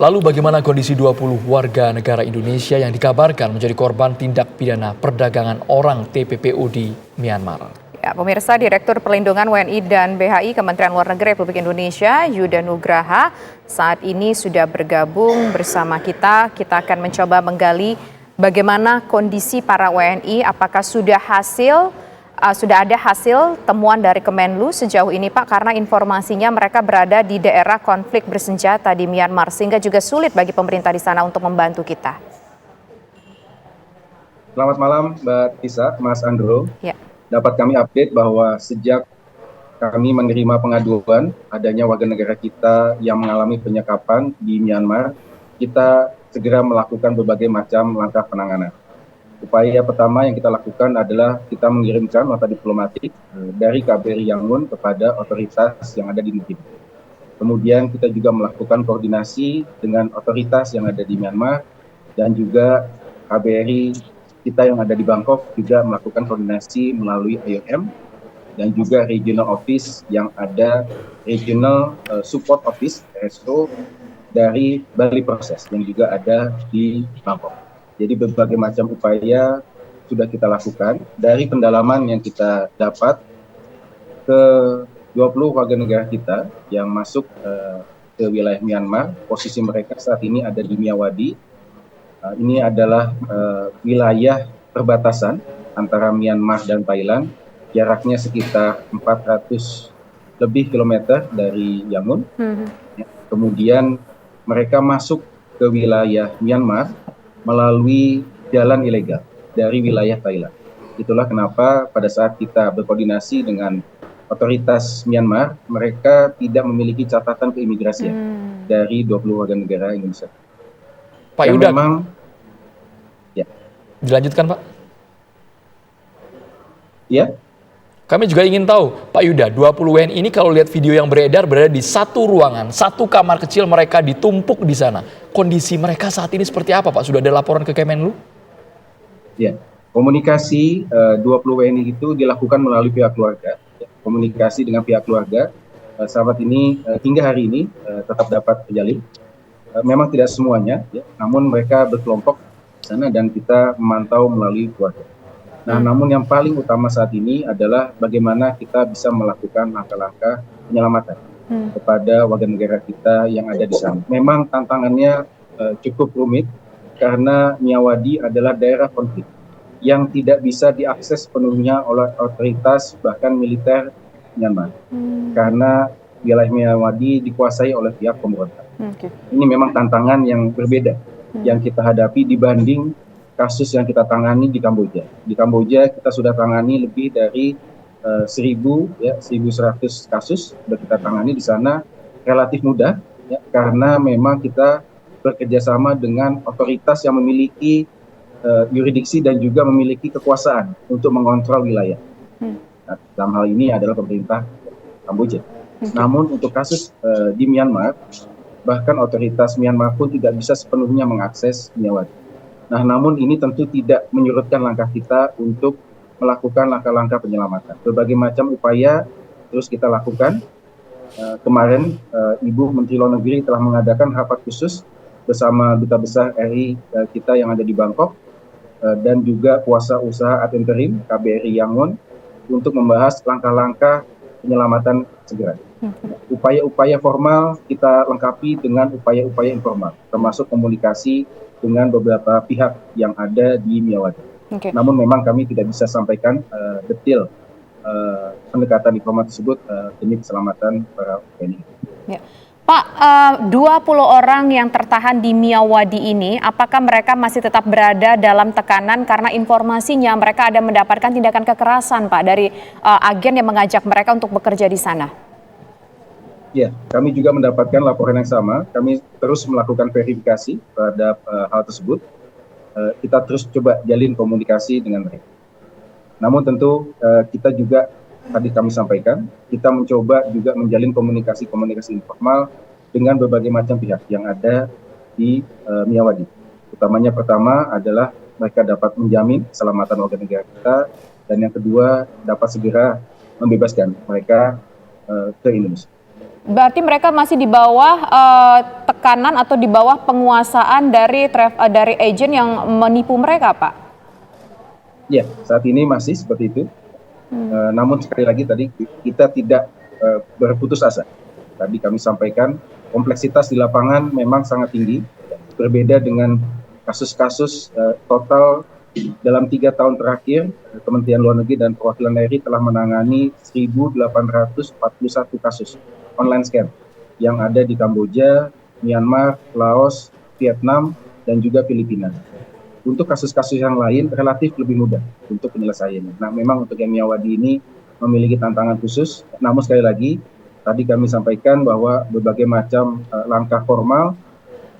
Lalu bagaimana kondisi 20 warga negara Indonesia yang dikabarkan menjadi korban tindak pidana perdagangan orang TPPO di Myanmar? Ya, pemirsa, Direktur Perlindungan WNI dan BHI Kementerian Luar Negeri Republik Indonesia, Yuda Nugraha, saat ini sudah bergabung bersama kita. Kita akan mencoba menggali bagaimana kondisi para WNI, apakah sudah ada hasil temuan dari Kemenlu sejauh ini, Pak, karena informasinya mereka berada di daerah konflik bersenjata di Myanmar, sehingga juga sulit bagi pemerintah di sana untuk membantu kita. Selamat malam, Mbak Tisa, Mas Andro. Ya. Dapat kami update bahwa sejak kami menerima pengaduan adanya warga negara kita yang mengalami penyekapan di Myanmar, kita segera melakukan berbagai macam langkah penanganan. Upaya pertama yang kita lakukan adalah kita mengirimkan nota diplomatik dari KBRI Yangon kepada otoritas yang ada di negeri. Kemudian kita juga melakukan koordinasi dengan otoritas yang ada di Myanmar dan juga KBRI kita yang ada di Bangkok juga melakukan koordinasi melalui IOM dan juga Regional Office yang ada Regional Support Office RSO dari Bali Proses yang juga ada di Bangkok. Jadi berbagai macam upaya sudah kita lakukan. Dari pendalaman yang kita dapat ke 20 warga negara kita yang masuk ke wilayah Myanmar, posisi mereka saat ini ada di Myawaddy. Ini adalah wilayah perbatasan antara Myanmar dan Thailand, jaraknya sekitar 400 lebih kilometer dari Yangon. Kemudian mereka masuk ke wilayah Myanmar melalui jalan ilegal dari wilayah Thailand. Itulah kenapa pada saat kita berkoordinasi dengan otoritas Myanmar, mereka tidak memiliki catatan keimigrasian dari 20 warga negara Indonesia. Pak Yuda, memang, ya. Dilanjutkan Pak. Ya. Kami juga ingin tahu, Pak Yuda, 20 WNI ini kalau lihat video yang beredar berada di satu ruangan, satu kamar kecil, mereka ditumpuk di sana. Kondisi mereka saat ini seperti apa, Pak? Sudah ada laporan ke Kemenlu? Ya, komunikasi 20 WNI itu dilakukan melalui pihak keluarga. Komunikasi dengan pihak keluarga sahabat ini hingga hari ini tetap dapat terjalin. Memang tidak semuanya, ya, namun mereka berkelompok di sana dan kita memantau melalui keluarga. Nah, namun yang paling utama saat ini adalah bagaimana kita bisa melakukan langkah-langkah penyelamatan kepada warga negara kita yang ada di sana. Memang tantangannya cukup rumit karena Myawaddy adalah daerah konflik yang tidak bisa diakses penuhnya oleh otoritas bahkan militer Myanmar. Karena wilayah Myawaddy dikuasai oleh pihak pemberontak. Ini memang tantangan yang berbeda yang kita hadapi dibanding kasus yang kita tangani di Kamboja. Di Kamboja kita sudah tangani lebih dari 1.100 kasus sudah kita tangani di sana, relatif mudah ya, karena memang kita bekerja sama dengan otoritas yang memiliki yurisdiksi dan juga memiliki kekuasaan untuk mengontrol wilayah. Nah, dalam hal ini adalah pemerintah Kamboja. Namun untuk kasus di Myanmar, bahkan otoritas Myanmar pun tidak bisa sepenuhnya mengakses Myawaddy. Nah, namun ini tentu tidak menyurutkan langkah kita untuk melakukan langkah-langkah penyelamatan. Berbagai macam upaya terus kita lakukan. Kemarin Ibu Menteri Luar Negeri telah mengadakan rapat khusus bersama Duta Besar RI kita yang ada di Bangkok dan juga kuasa usaha ad interim KBRI Yangon untuk membahas langkah-langkah penyelamatan segera. Upaya-upaya formal kita lengkapi dengan upaya-upaya informal, termasuk komunikasi dengan beberapa pihak yang ada di Myawaddy. Namun memang kami tidak bisa sampaikan detail pendekatan informal tersebut demi keselamatan para WNI. Ya. Pak, 20 orang yang tertahan di Myawaddy ini, apakah mereka masih tetap berada dalam tekanan karena informasinya mereka ada mendapatkan tindakan kekerasan, Pak, dari agen yang mengajak mereka untuk bekerja di sana? Ya, kami juga mendapatkan laporan yang sama. Kami terus melakukan verifikasi terhadap hal tersebut. Kita terus coba jalin komunikasi dengan mereka. Namun tentu kita juga tadi kami sampaikan, kita mencoba juga menjalin komunikasi informal dengan berbagai macam pihak yang ada di Myawaddy. Utamanya pertama adalah mereka dapat menjamin keselamatan warga negara kita, dan yang kedua dapat segera membebaskan mereka ke Indonesia. Berarti mereka masih di bawah tekanan atau di bawah penguasaan dari agen yang menipu mereka, Pak? Ya, saat ini masih seperti itu. Namun sekali lagi tadi kita tidak berputus asa. Tadi kami sampaikan kompleksitas di lapangan memang sangat tinggi, berbeda dengan kasus-kasus total dalam 3 tahun terakhir. Kementerian Luar Negeri dan Perwakilan RI telah menangani 1.841 kasus online scam yang ada di Kamboja, Myanmar, Laos, Vietnam, dan juga Filipina. Untuk kasus-kasus yang lain relatif lebih mudah untuk penyelesaiannya. Nah, memang untuk yang Miyawadi ini memiliki tantangan khusus. Namun sekali lagi, tadi kami sampaikan bahwa berbagai macam langkah formal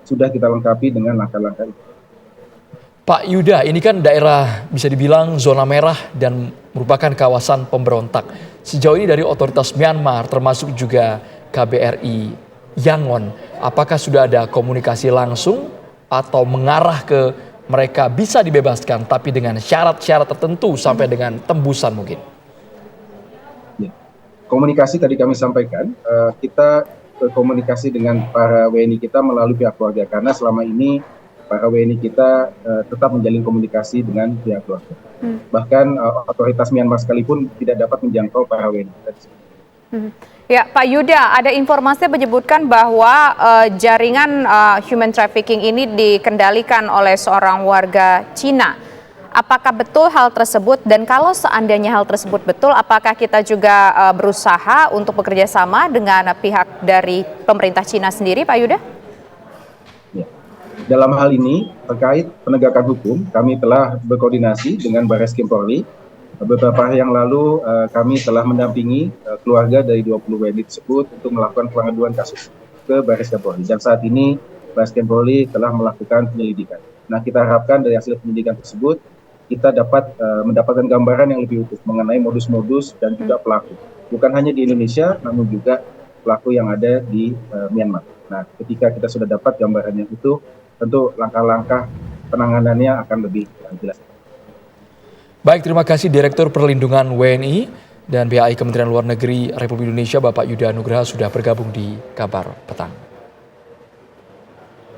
sudah kita lengkapi dengan langkah-langkah itu. Pak Yuda, ini kan daerah bisa dibilang zona merah dan merupakan kawasan pemberontak. Sejauh ini dari otoritas Myanmar termasuk juga KBRI Yangon, apakah sudah ada komunikasi langsung atau mengarah ke mereka bisa dibebaskan tapi dengan syarat-syarat tertentu sampai dengan tembusan mungkin? Ya. Komunikasi tadi kami sampaikan, kita berkomunikasi dengan para WNI kita melalui pihak keluarga karena selama ini para WNI kita tetap menjalin komunikasi dengan pihak keluarga. Bahkan otoritas Myanmar sekalipun tidak dapat menjangkau para WNI kita. Ya, Pak Yuda, ada informasi yang menyebutkan bahwa jaringan human trafficking ini dikendalikan oleh seorang warga Cina. Apakah betul hal tersebut? Dan kalau seandainya hal tersebut betul, apakah kita juga berusaha untuk bekerja sama dengan pihak dari pemerintah Cina sendiri, Pak Yuda? Ya. Dalam hal ini, terkait penegakan hukum, kami telah berkoordinasi dengan Barreskrim Polri. Beberapa hari yang lalu kami telah mendampingi keluarga dari 20 WNI tersebut untuk melakukan pengaduan kasus ke Barreskrim Polri. Dan saat ini Barreskrim Polri telah melakukan penyelidikan. Nah, kita harapkan dari hasil penyelidikan tersebut kita dapat mendapatkan gambaran yang lebih utuh mengenai modus-modus dan juga pelaku. Bukan hanya di Indonesia, namun juga pelaku yang ada di Myanmar. Nah, ketika kita sudah dapat gambaran yang utuh, tentu langkah-langkah penanganannya akan lebih jelas. Baik, terima kasih Direktur Perlindungan WNI dan BHI Kementerian Luar Negeri Republik Indonesia Bapak Yuda Nugraha sudah bergabung di Kabar Petang.